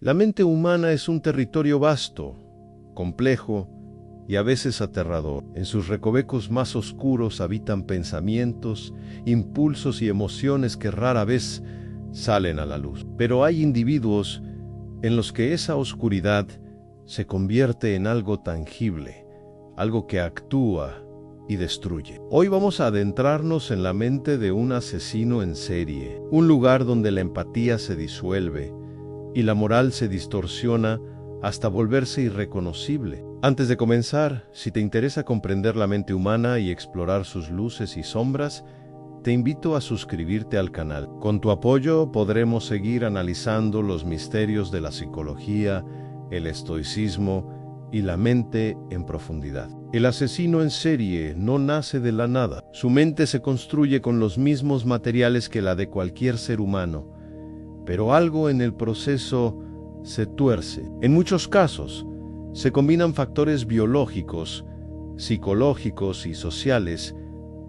La mente humana es un territorio vasto, complejo y a veces aterrador. En sus recovecos más oscuros habitan pensamientos, impulsos y emociones que rara vez salen a la luz. Pero hay individuos en los que esa oscuridad se convierte en algo tangible, algo que actúa y destruye. Hoy vamos a adentrarnos en la mente de un asesino en serie, un lugar donde la empatía se disuelve y la moral se distorsiona hasta volverse irreconocible. Antes de comenzar, si te interesa comprender la mente humana y explorar sus luces y sombras, te invito a suscribirte al canal. Con tu apoyo podremos seguir analizando los misterios de la psicología, el estoicismo y la mente en profundidad. El asesino en serie no nace de la nada. Su mente se construye con los mismos materiales que la de cualquier ser humano, pero algo en el proceso se tuerce. En muchos casos, se combinan factores biológicos, psicológicos y sociales,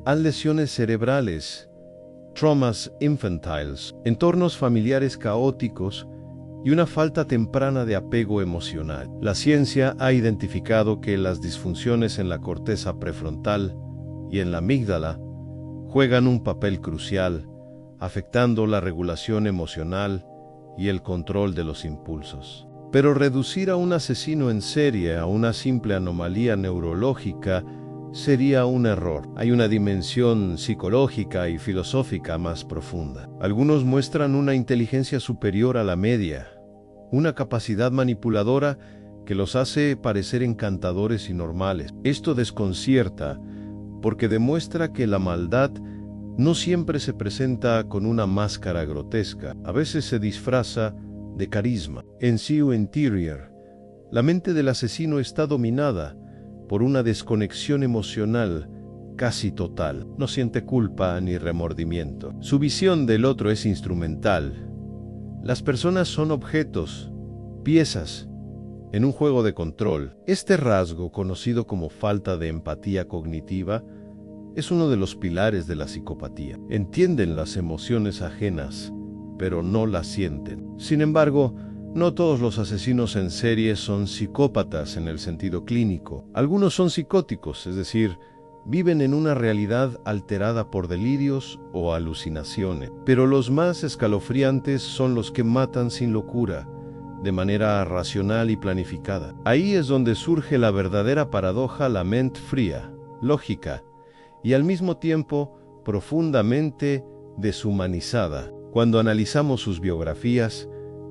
hay lesiones cerebrales, traumas infantiles, entornos familiares caóticos y una falta temprana de apego emocional. La ciencia ha identificado que las disfunciones en la corteza prefrontal y en la amígdala juegan un papel crucial, afectando la regulación emocional y el control de los impulsos. Pero reducir a un asesino en serie a una simple anomalía neurológica sería un error. Hay una dimensión psicológica y filosófica más profunda. Algunos muestran una inteligencia superior a la media, una capacidad manipuladora que los hace parecer encantadores y normales. Esto desconcierta porque demuestra que la maldad no siempre se presenta con una máscara grotesca. A veces se disfraza de carisma. En Seu Interior, la mente del asesino está dominada por una desconexión emocional casi total. No siente culpa ni remordimiento. Su visión del otro es instrumental. Las personas son objetos, piezas, en un juego de control. Este rasgo, conocido como falta de empatía cognitiva, es uno de los pilares de la psicopatía. Entienden las emociones ajenas, pero no las sienten. Sin embargo, no todos los asesinos en serie son psicópatas en el sentido clínico. Algunos son psicóticos, es decir, viven en una realidad alterada por delirios o alucinaciones. Pero los más escalofriantes son los que matan sin locura, de manera racional y planificada. Ahí es donde surge la verdadera paradoja: la mente fría, lógica y al mismo tiempo profundamente deshumanizada. Cuando analizamos sus biografías,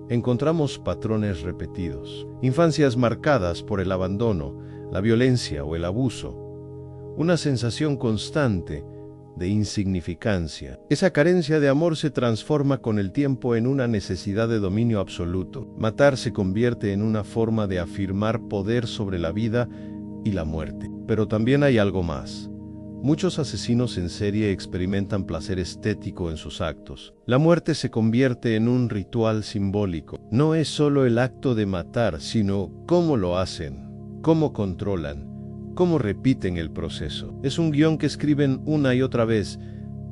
encontramos patrones repetidos. Infancias marcadas por el abandono, la violencia o el abuso. Una sensación constante de insignificancia. Esa carencia de amor se transforma con el tiempo en una necesidad de dominio absoluto. Matar se convierte en una forma de afirmar poder sobre la vida y la muerte. Pero también hay algo más. Muchos asesinos en serie experimentan placer estético en sus actos. La muerte se convierte en un ritual simbólico. No es solo el acto de matar, sino cómo lo hacen, cómo controlan, cómo repiten el proceso. Es un guión que escriben una y otra vez,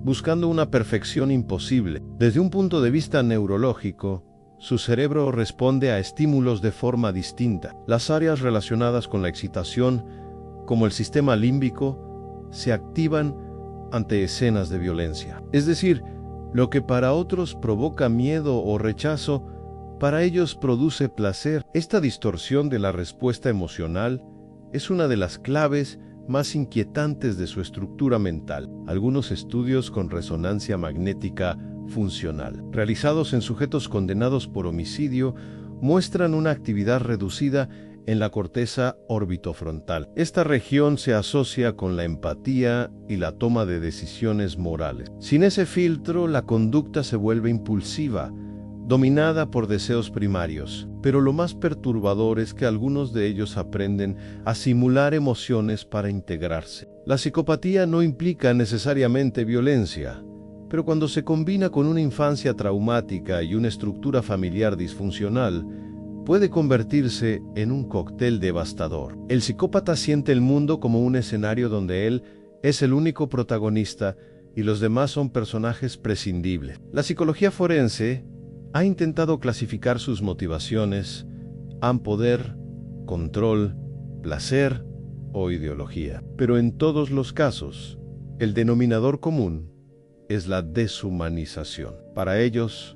buscando una perfección imposible. Desde un punto de vista neurológico, su cerebro responde a estímulos de forma distinta. Las áreas relacionadas con la excitación, como el sistema límbico, se activan ante escenas de violencia. Es decir, lo que para otros provoca miedo o rechazo, para ellos produce placer. Esta distorsión de la respuesta emocional es una de las claves más inquietantes de su estructura mental. Algunos estudios con resonancia magnética funcional, realizados en sujetos condenados por homicidio, muestran una actividad reducida en la corteza orbitofrontal. Esta región se asocia con la empatía y la toma de decisiones morales. Sin ese filtro, la conducta se vuelve impulsiva, dominada por deseos primarios. Pero lo más perturbador es que algunos de ellos aprenden a simular emociones para integrarse. La psicopatía no implica necesariamente violencia, pero cuando se combina con una infancia traumática y una estructura familiar disfuncional, puede convertirse en un cóctel devastador. El psicópata siente el mundo como un escenario donde él es el único protagonista y los demás son personajes prescindibles. La psicología forense Ha intentado clasificar sus motivaciones en poder, control, placer o ideología. Pero en todos los casos, el denominador común es la deshumanización. Para ellos,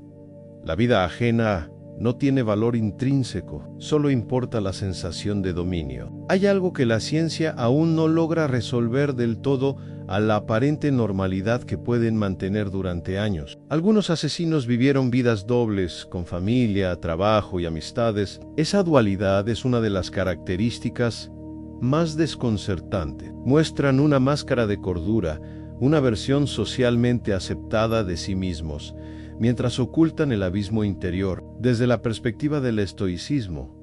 la vida ajena no tiene valor intrínseco, solo importa la sensación de dominio. Hay algo que la ciencia aún no logra resolver del todo a la aparente normalidad que pueden mantener durante años. Algunos asesinos vivieron vidas dobles, con familia, trabajo y amistades. Esa dualidad es una de las características más desconcertantes. Muestran una máscara de cordura, una versión socialmente aceptada de sí mismos, mientras ocultan el abismo interior. Desde la perspectiva del estoicismo,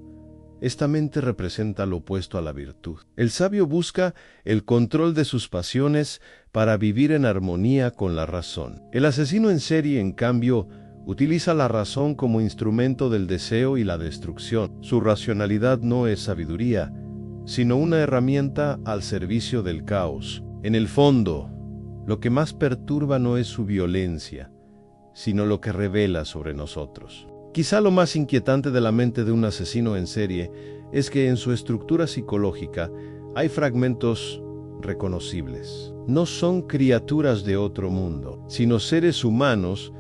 esta mente representa lo opuesto a la virtud. El sabio busca el control de sus pasiones para vivir en armonía con la razón. El asesino en serie, en cambio, utiliza la razón como instrumento del deseo y la destrucción. Su racionalidad no es sabiduría, sino una herramienta al servicio del caos. En el fondo, lo que más perturba no es su violencia, sino lo que revela sobre nosotros. Quizá lo más inquietante de la mente de un asesino en serie es que en su estructura psicológica hay fragmentos reconocibles. No son criaturas de otro mundo, sino seres humanos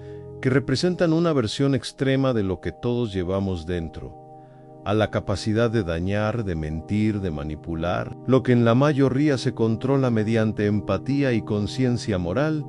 que representan una versión extrema de lo que todos llevamos dentro, a la capacidad de dañar, de mentir, de manipular. Lo que en la mayoría se controla mediante empatía y conciencia moral,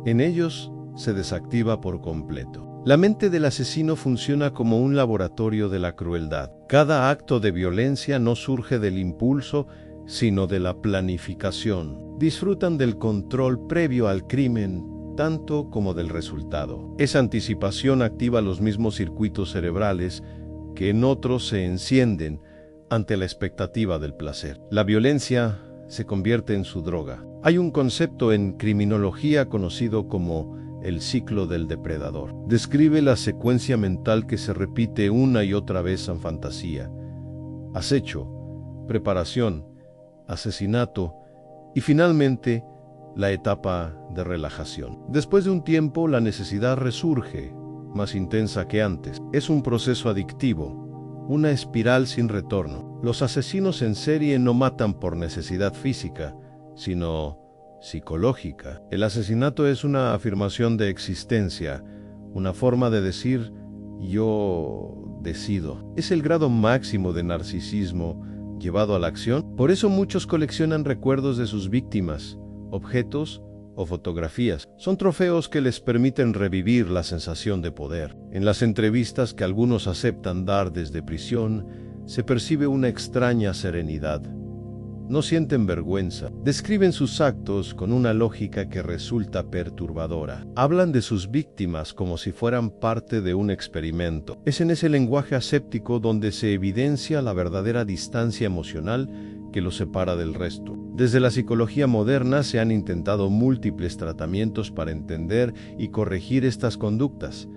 en ellos se desactiva por completo. La mente del asesino funciona como un laboratorio de la crueldad. Cada acto de violencia no surge del impulso, sino de la planificación. Disfrutan del control previo al crimen, tanto como del resultado. Esa anticipación activa los mismos circuitos cerebrales que en otros se encienden ante la expectativa del placer. La violencia se convierte en su droga. Hay un concepto en criminología conocido como el ciclo del depredador. Describe la secuencia mental que se repite una y otra vez en fantasía: acecho, preparación, asesinato y finalmente la etapa de relajación. Después de un tiempo, la necesidad resurge, más intensa que antes. Es un proceso adictivo, una espiral sin retorno. Los asesinos en serie no matan por necesidad física, sino psicológica. El asesinato es una afirmación de existencia, una forma de decir yo decido. Es el grado máximo de narcisismo llevado a la acción. Por eso muchos coleccionan recuerdos de sus víctimas, objetos o fotografías. Son trofeos que les permiten revivir la sensación de poder. En las entrevistas que algunos aceptan dar desde prisión, se percibe una extraña serenidad. No sienten vergüenza. Describen sus actos con una lógica que resulta perturbadora. Hablan de sus víctimas como si fueran parte de un experimento. Es en ese lenguaje aséptico donde se evidencia la verdadera distancia emocional que los separa del resto. Desde la psicología moderna se han intentado múltiples tratamientos para entender y corregir estas conductas,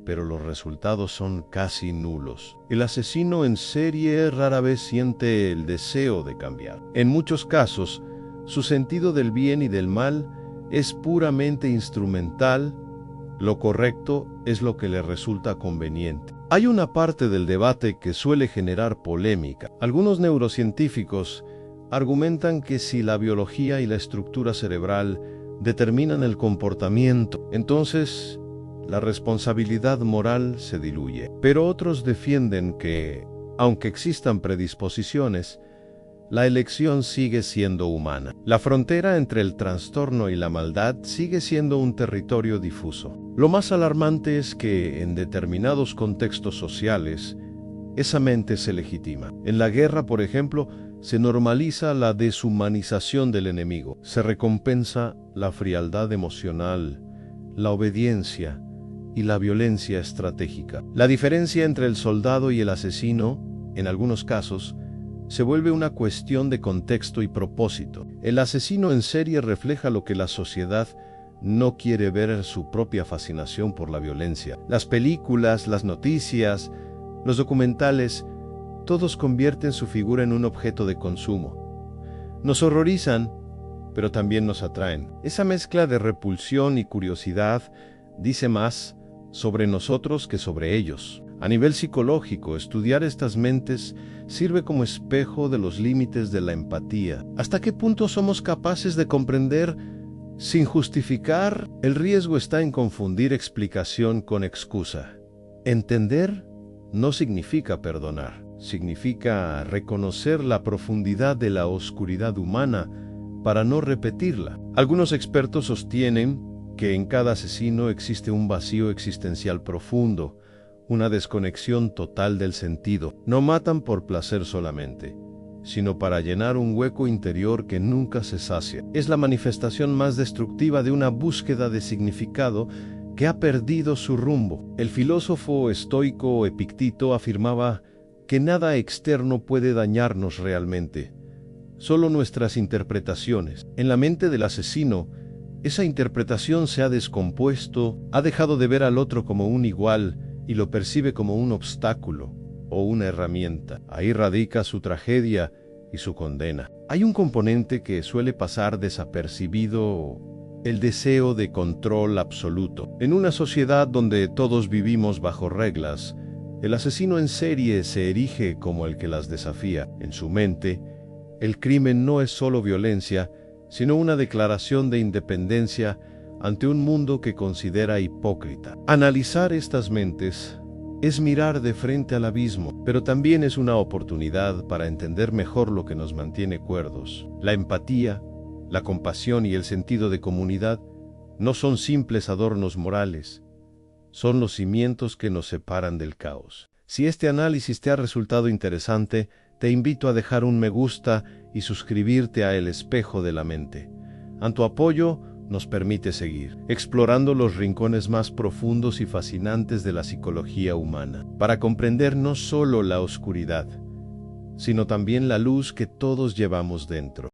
pero los resultados son casi nulos. El asesino en serie rara vez siente el deseo de cambiar. En muchos casos, su sentido del bien y del mal es puramente instrumental. Lo correcto es lo que le resulta conveniente. Hay una parte del debate que suele generar polémica. Algunos neurocientíficos argumentan que si la biología y la estructura cerebral determinan el comportamiento, entonces la responsabilidad moral se diluye. Pero otros defienden que, aunque existan predisposiciones, la elección sigue siendo humana. La frontera entre el trastorno y la maldad sigue siendo un territorio difuso. Lo más alarmante es que, en determinados contextos sociales, esa mente se legitima. En la guerra, por ejemplo, se normaliza la deshumanización del enemigo. Se recompensa la frialdad emocional, la obediencia y la violencia estratégica. La diferencia entre el soldado y el asesino, en algunos casos, se vuelve una cuestión de contexto y propósito. El asesino en serie refleja lo que la sociedad no quiere ver: su propia fascinación por la violencia. Las películas, las noticias, los documentales, todos convierten su figura en un objeto de consumo. Nos horrorizan, pero también nos atraen. Esa mezcla de repulsión y curiosidad dice más sobre nosotros que sobre ellos. A nivel psicológico, estudiar estas mentes sirve como espejo de los límites de la empatía. ¿Hasta qué punto somos capaces de comprender sin justificar? El riesgo está en confundir explicación con excusa. Entender no significa perdonar, significa reconocer la profundidad de la oscuridad humana para no repetirla. Algunos expertos sostienen que en cada asesino existe un vacío existencial profundo, una desconexión total del sentido. No matan por placer solamente, sino para llenar un hueco interior que nunca se sacia. Es la manifestación más destructiva de una búsqueda de significado que ha perdido su rumbo. El filósofo estoico Epicteto afirmaba que nada externo puede dañarnos realmente, solo nuestras interpretaciones. En la mente del asesino, esa interpretación se ha descompuesto, ha dejado de ver al otro como un igual y lo percibe como un obstáculo o una herramienta. Ahí radica su tragedia y su condena. Hay un componente que suele pasar desapercibido: el deseo de control absoluto. En una sociedad donde todos vivimos bajo reglas, el asesino en serie se erige como el que las desafía. En su mente, el crimen no es solo violencia, sino una declaración de independencia ante un mundo que considera hipócrita. Analizar estas mentes es mirar de frente al abismo, pero también es una oportunidad para entender mejor lo que nos mantiene cuerdos. La empatía, la compasión y el sentido de comunidad no son simples adornos morales, son los cimientos que nos separan del caos. Si este análisis te ha resultado interesante, te invito a dejar un me gusta y suscribirte a El Espejo de la Mente. Tu apoyo nos permite seguir explorando los rincones más profundos y fascinantes de la psicología humana, para comprender no solo la oscuridad, sino también la luz que todos llevamos dentro.